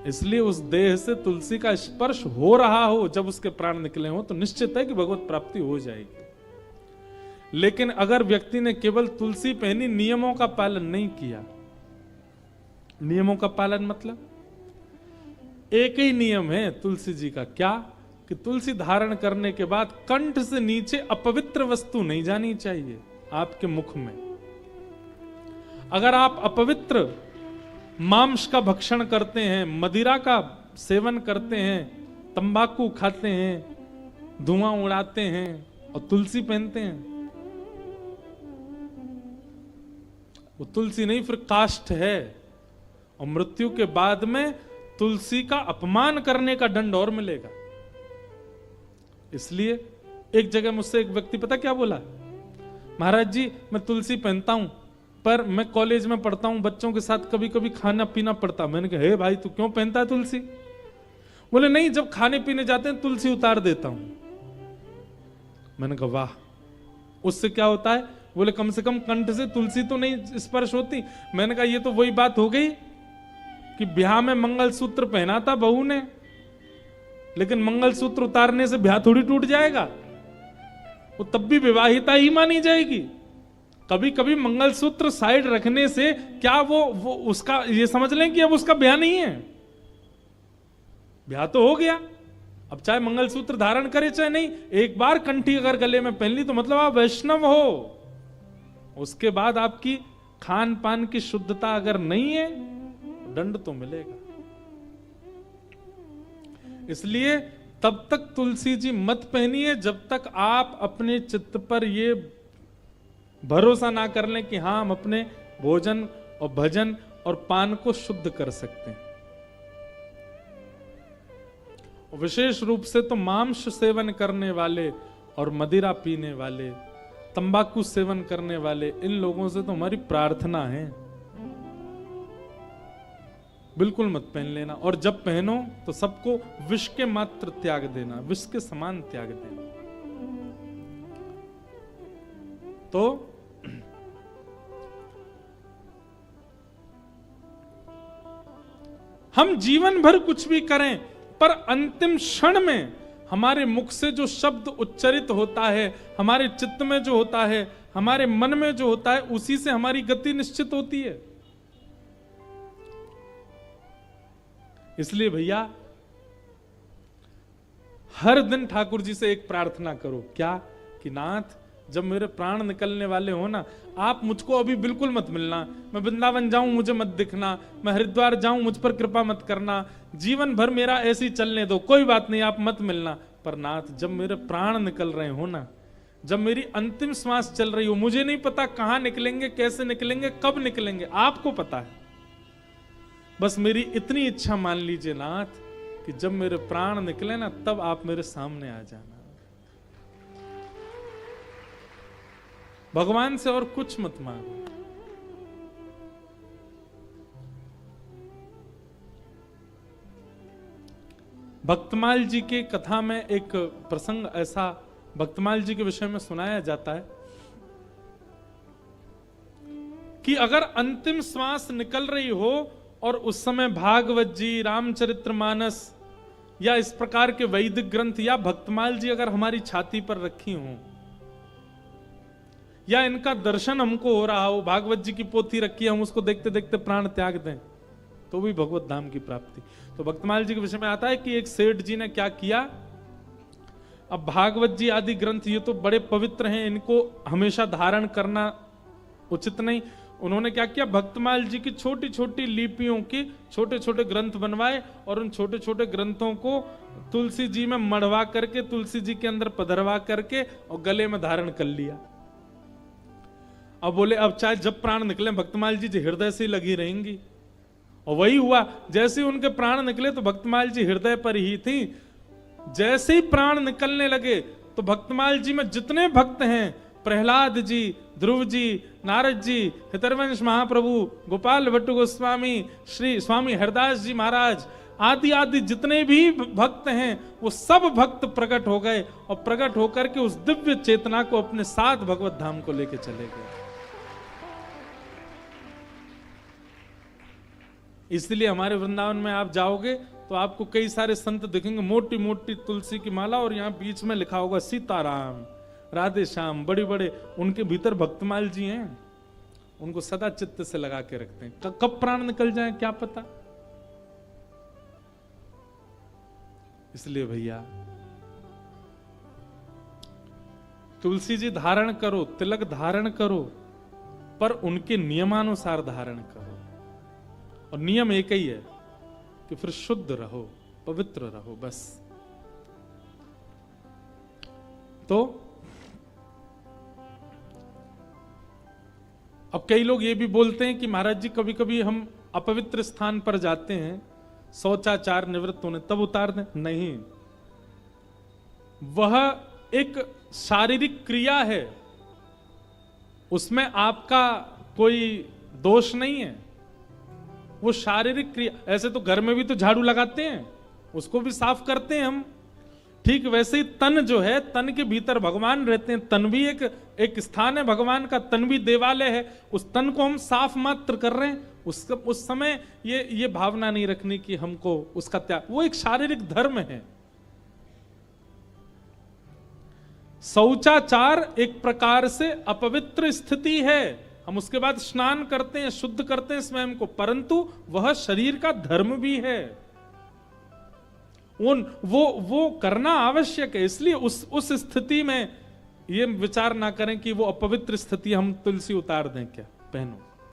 इसलिए उस देह से तुलसी का स्पर्श हो रहा हो जब उसके प्राण निकले हो तो निश्चित है कि भगवत प्राप्ति हो जाएगी। लेकिन अगर व्यक्ति ने केवल तुलसी पहनी, नियमों का पालन नहीं किया, नियमों का पालन मतलब एक ही नियम है तुलसी जी का, क्या कि तुलसी धारण करने के बाद कंठ से नीचे अपवित्र वस्तु नहीं जानी चाहिए आपके मुख में। अगर आप अपवित्र मांस का भक्षण करते हैं, मदिरा का सेवन करते हैं, तंबाकू खाते हैं, धुआं उड़ाते हैं और तुलसी पहनते हैं, वो तुलसी नहीं फिर काष्ठ है। और मृत्यु के बाद में तुलसी का अपमान करने का दंड और मिलेगा। इसलिए एक जगह मुझसे एक व्यक्ति पता क्या बोला, महाराज जी मैं तुलसी पहनता हूं पर मैं कॉलेज में पढ़ता हूं, बच्चों के साथ कभी कभी खाना पीना पड़ता। मैंने कहा हे भाई तू क्यों पहनता है तुलसी? बोले नहीं, जब खाने पीने जाते हैं तुलसी उतार देता हूं। मैंने कहा वाह, उससे क्या होता है? बोले कम से कम कंठ से तुलसी तो नहीं स्पर्श होती। मैंने कहा ये तो वही बात हो गई कि ब्याह में मंगलसूत्र पहना था बहू ने, लेकिन मंगलसूत्र उतारने से ब्याह थोड़ी टूट जाएगा, वो तब भी विवाहिता ही मानी जाएगी। कभी कभी मंगलसूत्र साइड रखने से क्या वो उसका ये समझ लें कि अब उसका ब्याह नहीं है, ब्याह तो हो गया। अब चाहे मंगलसूत्र धारण करे चाहे नहीं, एक बार कंठी अगर गले में पहन ली तो मतलब आप वैष्णव हो। उसके बाद आपकी खान पान की शुद्धता अगर नहीं है, दंड तो मिलेगा। इसलिए तब तक तुलसी जी मत पहनिए जब तक आप अपने चित्त पर ये भरोसा ना कर लें कि हाँ हम अपने भोजन और भजन और पान को शुद्ध कर सकते हैं। विशेष रूप से तो मांस सेवन करने वाले और मदिरा पीने वाले, तंबाकू सेवन करने वाले, इन लोगों से तो हमारी प्रार्थना है बिल्कुल मत पहन लेना। और जब पहनो तो सबको विष के मात्र त्याग देना, विष के समान त्याग देना। तो हम जीवन भर कुछ भी करें पर अंतिम क्षण में हमारे मुख से जो शब्द उच्चरित होता है, हमारे चित्त में जो होता है, हमारे मन में जो होता है, उसी से हमारी गति निश्चित होती है। इसलिए भैया हर दिन ठाकुर जी से एक प्रार्थना करो, क्या कि नाथ जब मेरे प्राण निकलने वाले हो ना, आप मुझको अभी बिल्कुल मत मिलना। मैं वृंदावन जाऊं मुझे मत दिखना, मैं हरिद्वार जाऊं मुझ पर कृपा मत करना, जीवन भर मेरा ऐसे ही चलने दो, कोई बात नहीं आप मत मिलना। पर नाथ जब मेरे प्राण निकल रहे हो ना, जब मेरी अंतिम श्वास चल रही हो, मुझे नहीं पता कहां निकलेंगे, कैसे निकलेंगे, कब निकलेंगे, आपको पता है। बस मेरी इतनी इच्छा मान लीजिए नाथ कि जब मेरे प्राण निकले ना तब आप मेरे सामने आ जाना। भगवान से और कुछ मत मांगो। भक्तमाल जी के कथा में एक प्रसंग ऐसा भक्तमाल जी के विषय में सुनाया जाता है कि अगर अंतिम श्वास निकल रही हो और उस समय भागवत जी, रामचरितमानस या इस प्रकार के वैदिक ग्रंथ या भक्तमाल जी अगर हमारी छाती पर रखी हो, या इनका दर्शन हमको हो रहा हो, भागवत जी की पोथी रखी है, हम उसको देखते देखते प्राण त्याग दें, तो भी भगवत धाम की प्राप्ति। तो भक्तमाल जी के विषय में आता है कि एक सेठ जी ने क्या किया। अब भागवत जी आदि ग्रंथ ये तो बड़े पवित्र हैं, इनको हमेशा धारण करना उचित नहीं। उन्होंने क्या किया, भक्तमाल जी की छोटी छोटी लिपियों की छोटे छोटे ग्रंथ बनवाए और उन छोटे छोटे ग्रंथों को तुलसी जी में मढ़वा करके, तुलसी जी के अंदर पधरवा करके और गले में धारण कर लिया। अब बोले अब चाहे जब प्राण निकले भक्तमाल जी हृदय से लगी रहेंगी। और वही हुआ, जैसे ही उनके प्राण निकले तो भक्तमाल जी हृदय पर ही थी। जैसे ही प्राण निकलने लगे तो भक्तमाल जी में जितने भक्त हैं, प्रहलाद जी, ध्रुव जी, नारद जी, हितरवंश महाप्रभु, गोपाल भट्ट गोस्वामी, श्री स्वामी हरदास जी महाराज आदि आदि जितने भी भक्त हैं, वो सब भक्त प्रकट हो गए और प्रकट होकर के उस दिव्य चेतना को अपने साथ भगवत धाम को लेके चले गए। इसलिए हमारे वृंदावन में आप जाओगे तो आपको कई सारे संत दिखेंगे, मोटी मोटी तुलसी की माला, और यहाँ बीच में लिखा होगा सीताराम, राधे श्याम, बड़े बड़े। उनके भीतर भक्तमाल जी हैं, उनको सदा चित्त से लगा के रखते हैं। कब प्राण निकल जाए क्या पता। इसलिए भैया तुलसी जी धारण करो, तिलक धारण करो, पर उनके नियमानुसार धारण करो। और नियम एक ही है कि फिर शुद्ध रहो, पवित्र रहो, बस। तो अब कई लोग ये भी बोलते हैं कि महाराज जी कभी कभी हम अपवित्र स्थान पर जाते हैं, शौचाचार निवृत्त होने तब उतार दें। नहीं, वह एक शारीरिक क्रिया है, उसमें आपका कोई दोष नहीं है। वो शारीरिक क्रिया, ऐसे तो घर में भी तो झाड़ू लगाते हैं, उसको भी साफ करते हैं हम। ठीक वैसे ही तन जो है, तन के भीतर भगवान रहते हैं, तन भी एक स्थान है भगवान का, तन भी देवालय है। उस तन को हम साफ मात्र कर रहे हैं, उस समय ये भावना नहीं रखनी कि हमको उसका त्याग, वो एक शारीरिक धर्म है। शौचाचार एक प्रकार से अपवित्र स्थिति है, हम उसके बाद स्नान करते हैं, शुद्ध करते हैं स्वयं को, परंतु वह शरीर का धर्म भी है। वो करना आवश्यक है। इसलिए उस स्थिति में ये विचार ना करें कि वो अपवित्र स्थिति, हम तुलसी उतार दें क्या। पहनो।